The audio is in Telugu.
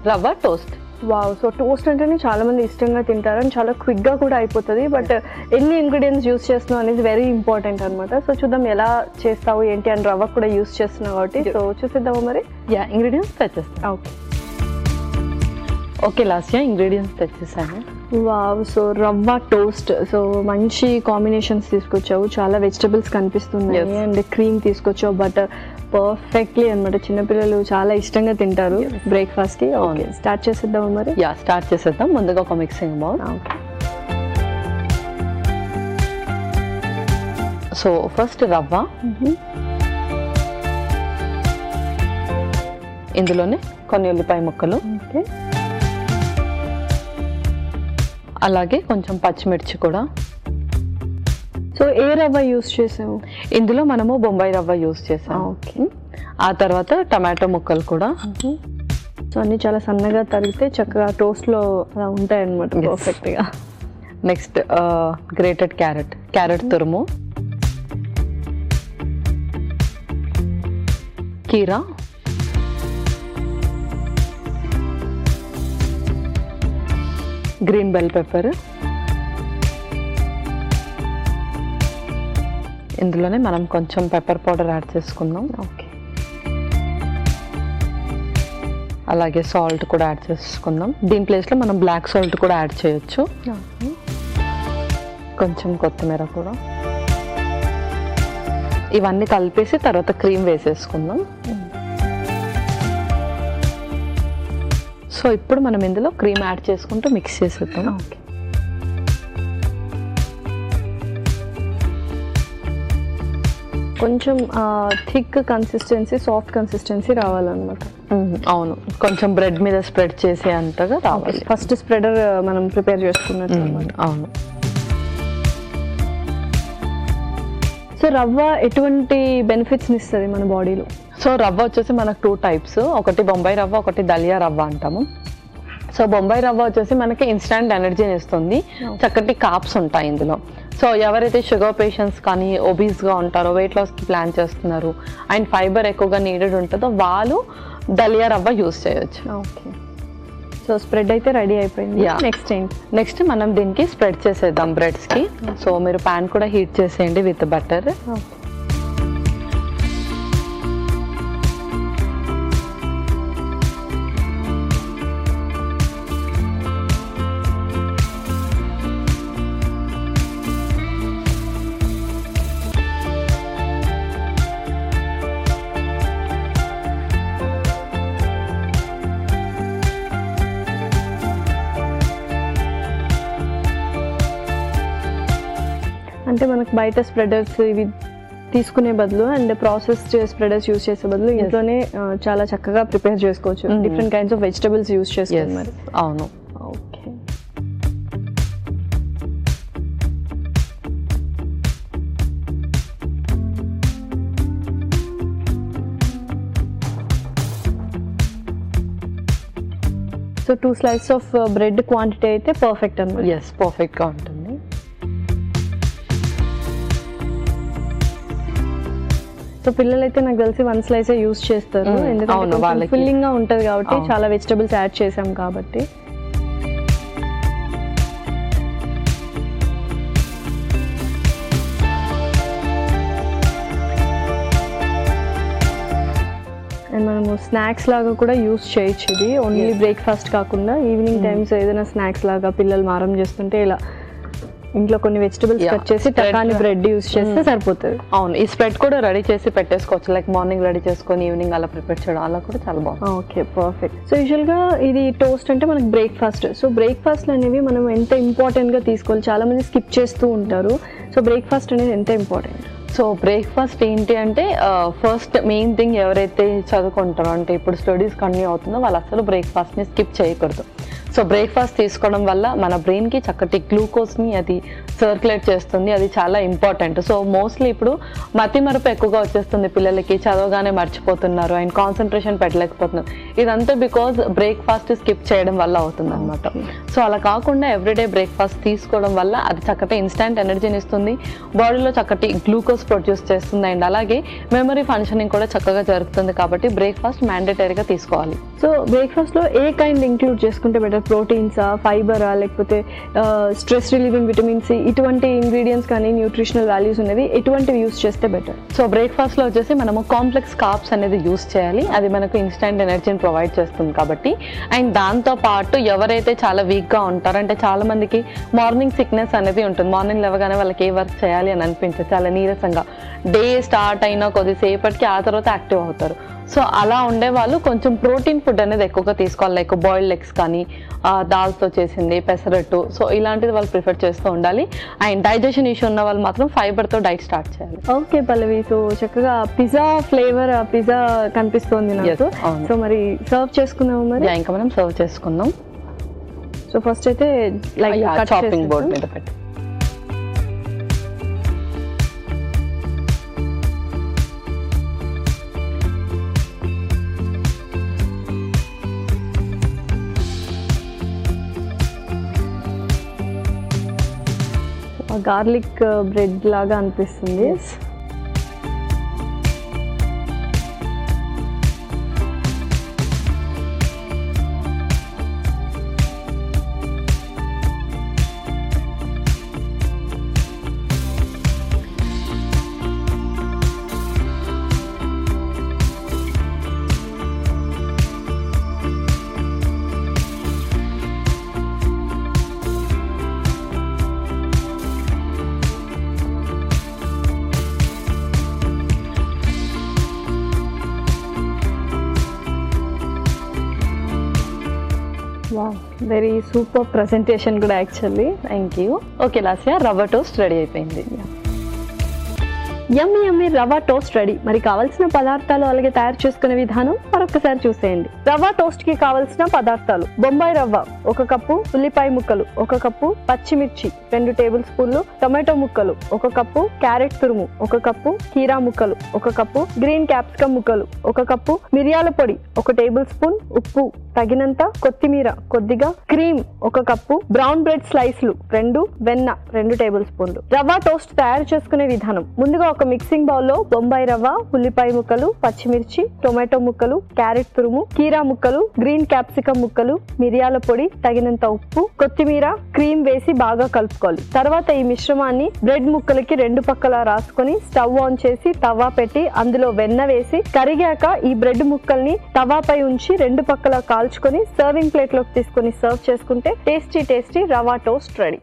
రవ్వ టోస్ట్. వావ్, సో టోస్ట్ అంటేనే చాలా మంది ఇష్టంగా తింటారు అండ్ చాలా క్విక్గా కూడా అయిపోతుంది. బట్ ఎన్ని ఇంగ్రీడియంట్స్ యూస్ చేస్తున్నావు అనేది వెరీ ఇంపార్టెంట్ అనమాట. సో చూద్దాం ఎలా చేస్తావు ఏంటి అని. రవ్వ కూడా యూస్ చేస్తున్నావు కాబట్టి సో చూసిద్దాము మరి. ఇంగ్రీడియంట్స్ తెచ్చేస్తాను. ఓకే లాస్యా, ఇంగ్రీడియంట్స్ తెచ్చేసాను. Wow, so rava toast. So మంచి కాంబినేషన్స్ తీసుకొచ్చావు, చాలా వెజిటబుల్స్ కనిపిస్తున్నాయి అండ్ క్రీమ్ తీసుకొచ్చావు, బటర్. పర్ఫెక్ట్లీ అనమాట, చిన్నపిల్లలు చాలా ఇష్టంగా తింటారు బ్రేక్ఫాస్ట్ కి. ఓకే, స్టార్ట్ చేసేద్దాం మరి. స్టార్ట్ చేసేద్దాం. ముందుగా ఒక మిక్సింగ్ బౌల్. సో ఫస్ట్ రవ్వ, ఇందులోనే కొన్ని ఉల్లిపాయ ముక్కలు, అలాగే కొంచెం పచ్చిమిర్చి కూడా. సో ఏ రవ్వ యూస్ చేసాము? ఇందులో మనము బొంబాయి రవ్వ యూస్ చేసాము. ఓకే, ఆ తర్వాత టమాటో ముక్కలు కూడా. సో అన్ని చాలా సన్నగా తరిగితే చక్కగా టోస్ట్లో అలా ఉంటాయి అన్నమాట పర్ఫెక్ట్గా. నెక్స్ట్ గ్రేటెడ్ క్యారెట్ తురుము, కీరా, గ్రీన్ బెల్ పెప్పర్, ఇందులోనే మనం కొంచెం పెప్పర్ పౌడర్ యాడ్ చేసుకుందాం. ఓకే, అలాగే సాల్ట్ కూడా యాడ్ చేసుకుందాం. దీని ప్లేస్లో మనం బ్లాక్ సాల్ట్ కూడా యాడ్ చేయొచ్చు. కొంచెం కొత్తిమీర కూడా. ఇవన్నీ కలిపేసి తర్వాత క్రీమ్ వేసేసుకుందాం. సో ఇప్పుడు మనం ఇందులో క్రీమ్ యాడ్ చేసుకుంటూ మిక్స్ చేసేద్దాం. ఓకే, కొంచెం థిక్ కన్సిస్టెన్సీ, సాఫ్ట్ కన్సిస్టెన్సీ రావాలన్నమాట. అవును, కొంచెం బ్రెడ్ మీద స్ప్రెడ్ చేసే అంతగా రావాలి. ఫస్ట్ స్ప్రెడర్ మనం ప్రిపేర్ చేసుకున్నట్టు. అవును. సో రవ్వ ఎటువంటి బెనిఫిట్స్ని ఇస్తుంది మన బాడీలో? సో రవ్వ వచ్చేసి మనకు 2 టైప్స్, ఒకటి బొంబాయి రవ్వ, ఒకటి దలియా రవ్వ అంటాము. సో బొంబాయి రవ్వ వచ్చేసి మనకి ఇన్స్టాంట్ ఎనర్జీని ఇస్తుంది, చక్కటి కాప్స్ ఉంటాయి ఇందులో. సో ఎవరైతే షుగర్ పేషెంట్స్ కానీ ఒబీస్గా ఉంటారో, వెయిట్ లాస్కి ప్లాన్ చేస్తున్నారు అండ్ ఫైబర్ ఎక్కువగా నీడెడ్ ఉంటుందో వాళ్ళు దలియా రవ్వ యూస్ చేయొచ్చు. ఓకే, సో స్ప్రెడ్ అయితే రెడీ అయిపోయింది. నెక్స్ట్ ఏంటి? నెక్స్ట్ మనం దీనికి స్ప్రెడ్ చేసేద్దాం బ్రెడ్స్కి. సో మీరు ప్యాన్ కూడా హీట్ చేసేయండి విత్ బటర్. అంటే మనకు బయట స్ప్రెడర్స్ ఇవి తీసుకునే బదులు అండ్ ప్రాసెస్ స్ప్రెడర్స్ యూస్ చేసే బదులు ఇంట్లోనే చాలా చక్కగా ప్రిపేర్ చేసుకోవచ్చు. Different kinds of vegetables use చేసుకోవాలి మరి. అవును. Okay, so 2 slices of bread quantity అయితే పర్ఫెక్ట్ అన్నమాట. పర్ఫెక్ట్గా ఉంటుంది. సో పిల్లలు అయితే నాకు తెలిసి 1 slice యూస్ చేస్తారు, ఎందుకంటే ఫిల్లింగ్ గా ఉంటుంది కాబట్టి. చాలా వెజిటబుల్స్ యాడ్ చేసాం కాబట్టి. అండ్ మనము స్నాక్స్ లాగా కూడా యూస్ చేయొచ్చు ఇది, ఓన్లీ బ్రేక్ఫాస్ట్ కాకుండా ఈవినింగ్ టైమ్స్ ఏదైనా స్నాక్స్ లాగా పిల్లలు మారం చేస్తుంటే ఇలా ఇంట్లో కొన్ని వెజిటబుల్స్ కట్ చేసి టకాని బ్రెడ్ యూస్ చేస్తే సరిపోతుంది. అవును, ఈ స్ప్రెడ్ కూడా రెడీ చేసి పెట్టేసుకోవచ్చు. లైక్ మార్నింగ్ రెడీ చేసుకొని ఈవినింగ్ అలా ప్రిపేర్ చేయడం అలా కూడా చాలా బాగుంది. Okay, perfect. సో యూజువల్గా ఇది టోస్ట్ అంటే మనకి బ్రేక్ఫాస్ట్. సో బ్రేక్ఫాస్ట్లు అనేవి మనం ఎంత ఇంపార్టెంట్గా తీసుకోవాలి, చాలా మంది స్కిప్ చేస్తూ ఉంటారు. సో బ్రేక్ఫాస్ట్ అనేది ఎంత ఇంపార్టెంట్? సో బ్రేక్ఫాస్ట్ ఏంటి అంటే ఫస్ట్ మెయిన్ థింగ్, ఎవరైతే చదువుకుంటారో అంటే ఇప్పుడు స్టడీస్ కంటిన్యూ అవుతుందో వాళ్ళు అసలు బ్రేక్ఫాస్ట్ని స్కిప్ చేయకూడదు. సో బ్రేక్ఫాస్ట్ తీసుకోవడం వల్ల మన బ్రెయిన్కి చక్కటి గ్లూకోజ్ని అది సర్క్యులేట్ చేస్తుంది, అది చాలా ఇంపార్టెంట్. సో మోస్ట్లీ ఇప్పుడు మతిమరుపు ఎక్కువగా వచ్చేస్తుంది పిల్లలకి, చదవగానే మర్చిపోతున్నారు అండ్ కాన్సన్ట్రేషన్ పెట్టలేకపోతున్నారు. ఇదంతా బికాజ్ బ్రేక్ఫాస్ట్ స్కిప్ చేయడం వల్ల అవుతుంది అనమాట. సో అలా కాకుండా ఎవ్రీడే బ్రేక్ఫాస్ట్ తీసుకోవడం వల్ల అది చక్కటి ఇన్స్టాంట్ ఎనర్జీని ఇస్తుంది, బాడీలో చక్కటి గ్లూకోజ్ ప్రొడ్యూస్ చేస్తుంది అండ్ అలాగే మెమరీ ఫంక్షనింగ్ కూడా చక్కగా జరుగుతుంది. కాబట్టి బ్రేక్ఫాస్ట్ మ్యాండేటరీగా తీసుకోవాలి. సో బ్రేక్ఫాస్ట్లో ఏ కైండ్ ఇంక్లూడ్ చేసుకుంటే బెటర్? ప్రోటీన్సా, ఫైబరా, లేకపోతే స్ట్రెస్ రిలీవింగ్ విటమిన్ సి, ఇటువంటి ఇంగ్రీడియంట్స్ కానీ న్యూట్రిషనల్ వాల్యూస్ అనేవి ఎటువంటివి యూస్ చేస్తే బెటర్? సో బ్రేక్ఫాస్ట్లో వచ్చేసి మనము కాంప్లెక్స్ కార్బ్స్ అనేది యూస్ చేయాలి, అది మనకు ఇన్స్టెంట్ ఎనర్జీని ప్రొవైడ్ చేస్తుంది కాబట్టి. అండ్ దాంతో పాటు ఎవరైతే చాలా వీక్గా ఉంటారో, అంటే చాలా మందికి మార్నింగ్ సిక్నెస్ అనేది ఉంటుంది, మార్నింగ్ లేవగానే వాళ్ళకి ఏ వర్క్ చేయాలి అని అనిపించదు, చాలా నీరసంగా, డే స్టార్ట్ అయినా కొద్దిసేపటికి ఆ తర్వాత యాక్టివ్ అవుతారు. సో అలా ఉండే వాళ్ళు కొంచెం ప్రోటీన్ ఫుడ్ అనేది ఎక్కువగా తీసుకోవాలి, లైక్ బాయిల్డ్ ఎగ్స్ కానీ దాల్తో చేసింది, పెసరట్టు, సో ఇలాంటిది వాళ్ళు ప్రిఫర్ చేస్తూ ఉండాలి. అండ్ డైజెషన్ ఇష్యూ ఉన్న వాళ్ళు మాత్రం ఫైబర్తో డైట్ స్టార్ట్ చేయాలి. ఓకే పల్లవి, సో చక్కగా పిజ్జా ఫ్లేవర్ పిజ్జా కనిపిస్తుంది నాకు. సో మరి సర్వ్ చేసుకుందాం మరి? ఇంకా మనం సర్వ్ చేసుకుందాం. సో ఫస్ట్ అయితే లైక్ చాపింగ్ బోర్డ్ మీద పెట్టి గార్లిక్ బ్రెడ్ లాగా అనిపిస్తుంది. వెరీ సూపర్ ప్రెజెంటేషన్ కూడా actually. Thank you. Okay Lasya, రవ్వ టోస్ట్ రెడీ అయిపోయింది. యమ్మీ యమ్మీ రవ్వ టోస్ట్ రెడీ. మరి కావాల్సిన పదార్థాలు అలాగే తయారు చేసుకునే విధానం మరొకసారి చూసేయండి. రవ్వ టోస్ట్ కి కావాల్సిన పదార్థాలు: బొంబాయి రవ్వ 1 కప్పు, ఉల్లిపాయ ముక్కలు 1 కప్పు, పచ్చిమిర్చి 2 టేబుల్ స్పూన్లు, టొమాటో ముక్కలు 1 కప్పు, క్యారెట్ తురుము 1 కప్పు, కీరా ముక్కలు 1 కప్పు, గ్రీన్ క్యాప్సికమ్ ముక్కలు 1 కప్పు, మిరియాల పొడి 1 టేబుల్ స్పూన్, ఉప్పు తగినంత, కొత్తిమీర కొద్దిగా, క్రీమ్ 1 కప్పు, బ్రౌన్ బ్రెడ్ స్లైస్లు 2, వెన్న 2 టేబుల్ స్పూన్లు. రవ్వ టోస్ట్ తయారు చేసుకునే విధానం: ముందుగా ఒక మిక్సింగ్ బౌల్లో బొంబాయి రవ్వ, ఉల్లిపాయ ముక్కలు, పచ్చిమిర్చి, టొమాటో ముక్కలు, క్యారెట్ తురుము, కీరా ముక్కలు, గ్రీన్ క్యాప్సికమ్ ముక్కలు, మిరియాల పొడి తగినంత, ఉప్పు, కొత్తిమీర, క్రీమ్ వేసి బాగా కలుపుకోవాలి. తర్వాత ఈ మిశ్రమాన్ని బ్రెడ్ ముక్కలకి 2 పక్కలా రాసుకొని స్టవ్ ఆన్ చేసి తవా పెట్టి అందులో వెన్న వేసి కరిగాక ఈ బ్రెడ్ ముక్కల్ని తవాపై ఉంచి 2 పక్కలా కాల్చుకొని సర్వింగ్ ప్లేట్ లోకి తీసుకొని సర్వ్ చేసుకుంటే టేస్టీ రవ్వ టోస్ట్ రెడీ.